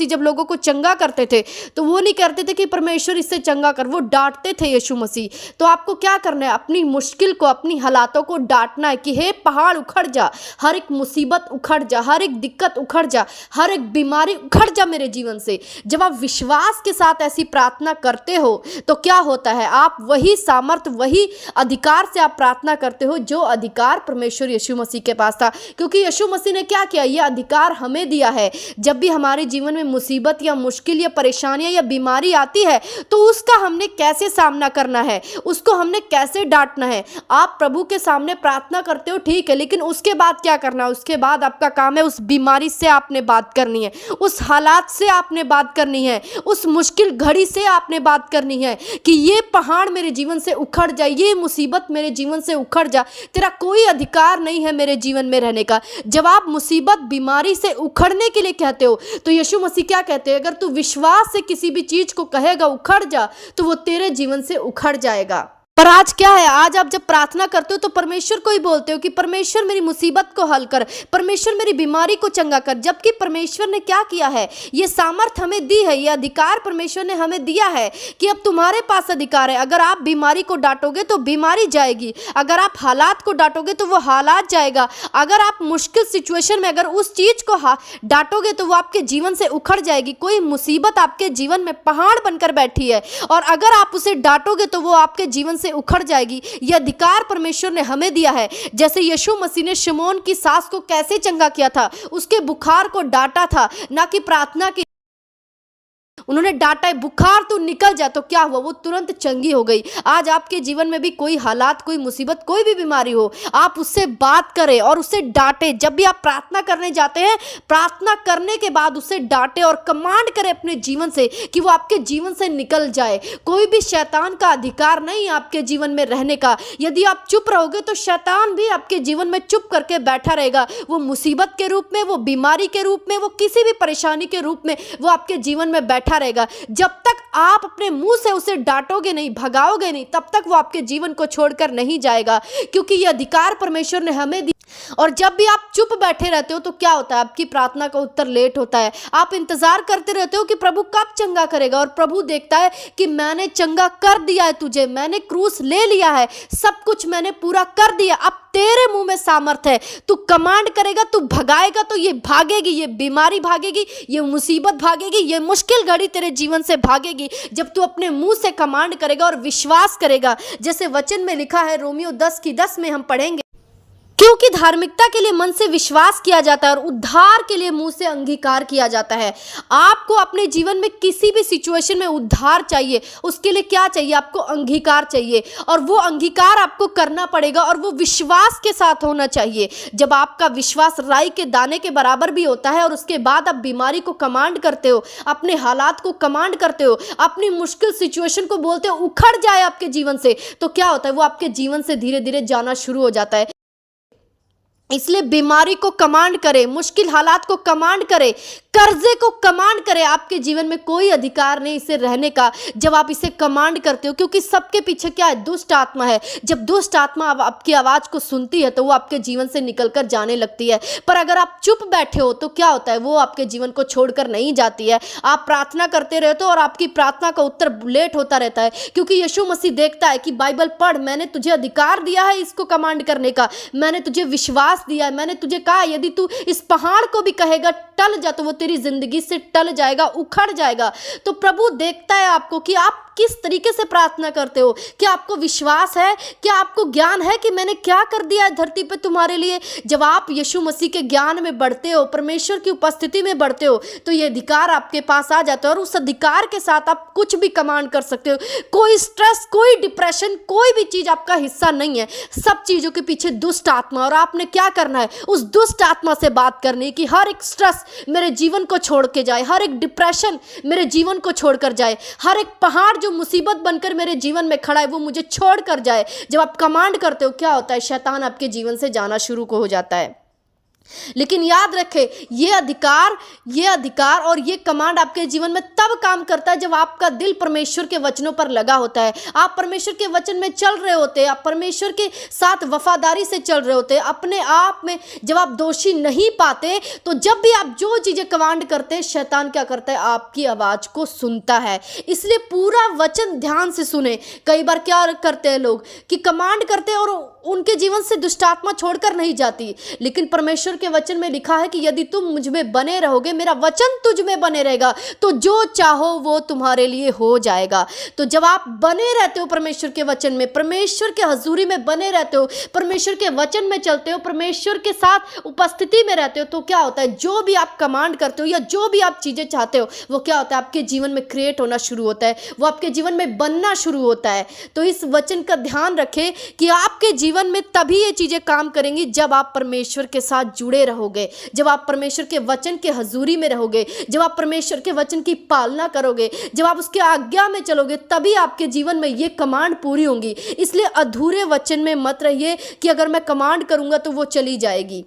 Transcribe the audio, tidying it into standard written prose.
मसीह जब लोगों को चंगा करते थे तो वो नहीं कहते थे कि परमेश्वर इससे चंगा कर, वो डांटते थे यीशु मसीह। तो आपको क्या करना है, अपनी मुश्किल को, अपनी हालातों को डांटना है कि हे पहाड़ उखड़ जा, हर एक मुसीबत उखड़ जा, हर एक दिक्कत उखड़ जा, हर एक बीमारी उखड़ जा मेरे जीवन से। जब आप विश्वास के साथ ऐसी प्रार्थना करते हो तो क्या होता है, आप वही सामर्थ, वही अधिकार से आप प्रार्थना करते हो जो अधिकार परमेश्वर यीशु मसीह के पास था। क्योंकि यीशु मसीह ने क्या किया, यह अधिकार हमें दिया है। जब भी हमारे जीवन में मुसीबत या मुश्किल या परेशानियां या बीमारी आती है तो उसका हमने कैसे सामना करना है, उसको हमने कैसे डांटना है। आप प्रभु के सामने प्रार्थना करते हो ठीक है, लेकिन उसके बाद क्या करना है, उसके बाद आपका काम है उस बीमारी से आपने बात करनी है, उस हालात से आपने बात करनी है, उस मुश्किल घड़ी से आपने बात करनी है कि ये पहाड़ मेरे जीवन से उखड़ जाए, ये मुसीबत मेरे जीवन से उखड़ जा, तेरा कोई अधिकार नहीं है मेरे जीवन में रहने का। जब आप मुसीबत बीमारी से उखड़ने के लिए कहते हो तो यीशु मसीह क्या कहते हैं, अगर तू विश्वास से किसी भी चीज को कहेगा उखड़ जा तो वो तेरे जीवन से उखड़ जाएगा। पर आज क्या है, आज आप जब प्रार्थना करते हो तो परमेश्वर को ही बोलते हो कि परमेश्वर मेरी मुसीबत को हल कर, परमेश्वर मेरी बीमारी को चंगा कर। जबकि परमेश्वर ने क्या किया है, ये सामर्थ हमें दी है, ये अधिकार परमेश्वर ने हमें दिया है कि अब तुम्हारे पास अधिकार है। अगर आप बीमारी को डांटोगे तो बीमारी जाएगी, अगर आप हालात को डांटोगे तो वो हालात जाएगा, अगर आप मुश्किल सिचुएशन में अगर उस चीज को डांटोगे तो वो आपके जीवन से उखड़ जाएगी। कोई मुसीबत आपके जीवन में पहाड़ बनकर बैठी है और अगर आप उसे डांटोगे तो वो आपके जीवन से उखड़ जाएगी। यह अधिकार परमेश्वर ने हमें दिया है। जैसे यीशु मसीह ने शिमोन की सास को कैसे चंगा किया था, उसके बुखार को डांटा था, ना कि प्रार्थना की। उन्होंने डांटा है, बुखार तो निकल जा, तो क्या हुआ, वो तुरंत चंगी हो गई। आज आपके जीवन में भी कोई हालात, कोई मुसीबत, कोई भी बीमारी हो, आप उससे बात करें और उससे डांटे। जब भी आप प्रार्थना करने जाते हैं, प्रार्थना करने के बाद उससे डांटे और कमांड करें अपने जीवन से कि वो आपके जीवन से निकल जाए। कोई भी शैतान का अधिकार नहीं है आपके जीवन में रहने का। यदि आप चुप रहोगे तो शैतान भी आपके जीवन में चुप करके बैठा रहेगा। वो मुसीबत के रूप में, वो बीमारी के रूप में, वो किसी भी परेशानी के रूप में वो आपके जीवन में बैठा रहेगा। जब तक आप अपने मुंह से उसे डांटोगे नहीं, भगाओगे नहीं, तब तक वो आपके जीवन को छोड़कर नहीं जाएगा, क्योंकि यह अधिकार परमेश्वर ने हमें दिया। और जब भी आप चुप बैठे रहते हो तो क्या होता है, आपकी प्रार्थना का उत्तर लेट होता है। आप इंतजार करते रहते हो कि प्रभु कब चंगा करेगा, और प्रभु देखता है कि मैंने चंगा कर दिया है तुझे, मैंने क्रूस ले लिया है, सब कुछ मैंने पूरा कर दिया। अब तेरे मुंह में सामर्थ है, तू कमांड करेगा, तू भगाएगा तो ये भागेगी, ये बीमारी भागेगी, ये मुसीबत भागेगी, ये मुश्किल घड़ी तेरे जीवन से भागेगी। जब तू अपने मुंह से कमांड करेगा और विश्वास करेगा, जैसे वचन में लिखा है, रोमियो 10:10 में हम पढ़ेंगे, क्योंकि धार्मिकता के लिए मन से विश्वास किया जाता है और उद्धार के लिए मुंह से अंगीकार किया जाता है। आपको अपने जीवन में किसी भी सिचुएशन में उद्धार चाहिए, उसके लिए क्या चाहिए, आपको अंगीकार चाहिए, और वो अंगीकार आपको करना पड़ेगा और वो विश्वास के साथ होना चाहिए। जब आपका विश्वास राई के दाने के बराबर भी होता है और उसके बाद आप बीमारी को कमांड करते हो, अपने हालात को कमांड करते हो, अपनी मुश्किल सिचुएशन को बोलते हो उखड़ जाए आपके जीवन से, तो क्या होता है, वो आपके जीवन से धीरे धीरे जाना शुरू हो जाता है। इसलिए बीमारी को कमांड करे, मुश्किल हालात को कमांड करे, कर्जे को कमांड करे। आपके जीवन में कोई अधिकार नहीं इसे रहने का जब आप इसे कमांड करते हो, क्योंकि सबके पीछे क्या है, दुष्ट आत्मा है। जब दुष्ट आत्मा आपकी आवाज़ को सुनती है तो वो आपके जीवन से निकलकर जाने लगती है। पर अगर आप चुप बैठे हो तो क्या होता है, वो आपके जीवन को छोड़कर नहीं जाती है। आप प्रार्थना करते रहते हो और आपकी प्रार्थना का उत्तर लेट होता रहता है, क्योंकि यीशु मसीह देखता है कि बाइबल पढ़, मैंने तुझे अधिकार दिया है इसको कमांड करने का, मैंने तुझे विश्वास दिया है, मैंने तुझे कहा यदि तू इस पहाड़ को भी कहेगा टल जा तो वो तेरी जिंदगी से टल जाएगा, उखड़ जाएगा। तो प्रभु देखता है आपको कि आप किस तरीके से प्रार्थना करते हो, क्या आपको विश्वास है, क्या आपको ज्ञान है कि मैंने क्या कर दिया है धरती पे तुम्हारे लिए। जब आप यीशु मसीह के ज्ञान में बढ़ते हो, परमेश्वर की उपस्थिति में बढ़ते हो, तो ये अधिकार आपके पास आ जाता है और उस अधिकार के साथ आप कुछ भी कमांड कर सकते हो। कोई स्ट्रेस, कोई डिप्रेशन, कोई भी चीज आपका हिस्सा नहीं है। सब चीजों के पीछे दुष्ट आत्मा, और आपने क्या करना है, उस दुष्ट आत्मा से बात करनी कि हर एक स्ट्रेस मेरे जीवन को छोड़ के जाए, हर एक डिप्रेशन मेरे जीवन को छोड़कर जाए, हर एक पहाड़ जो मुसीबत बनकर मेरे जीवन में खड़ा है वो मुझे छोड़कर जाए। जब आप कमांड करते हो क्या होता है, शैतान आपके जीवन से जाना शुरू हो जाता है। लेकिन याद रखें, ये अधिकार और ये कमांड आपके जीवन में तब काम करता है जब आपका दिल परमेश्वर के वचनों पर लगा होता है। आप परमेश्वर के वचन में चल रहे होते हैं, आप परमेश्वर के साथ वफादारी से चल रहे होते हैं। अपने आप में जब आप दोषी नहीं पाते, तो जब भी आप जो चीज़ें कमांड करते हैं, शैतान क्या करता है? आपकी आवाज़ को सुनता है। इसलिए पूरा वचन ध्यान से सुने। कई बार क्या करते हैं लोग कि कमांड करते हैं और उनके जीवन से दुष्ट आत्मा छोड़कर नहीं जाती, लेकिन परमेश्वर के वचन में लिखा है कि यदि तुम मुझ में बने रहोगे, मेरा वचन तुझ में बने रहेगा, तो जो चाहो वो तुम्हारे लिए हो जाएगा। तो जब आप बने रहते हो परमेश्वर के वचन में, परमेश्वर के हजूरी में बने रहते हो, परमेश्वर के वचन में चलते हो, परमेश्वर के साथ उपस्थिति में रहते हो, तो क्या होता है? जो भी आप कमांड करते हो या जो भी आप चीज़ें चाहते हो, वो क्या होता है? आपके जीवन में क्रिएट होना शुरू होता है, वो आपके जीवन में बनना शुरू होता है। तो इस वचन का ध्यान रखें कि आपके जीवन में तभी ये चीज़ें काम करेंगी जब आप परमेश्वर के साथ जुड़े रहोगे, जब आप परमेश्वर के वचन के हजूरी में रहोगे, जब आप परमेश्वर के वचन की पालना करोगे, जब आप उसके आज्ञा में चलोगे, तभी आपके जीवन में ये कमांड पूरी होंगी। इसलिए अधूरे वचन में मत रहिए कि अगर मैं कमांड करूंगा तो वो चली जाएगी।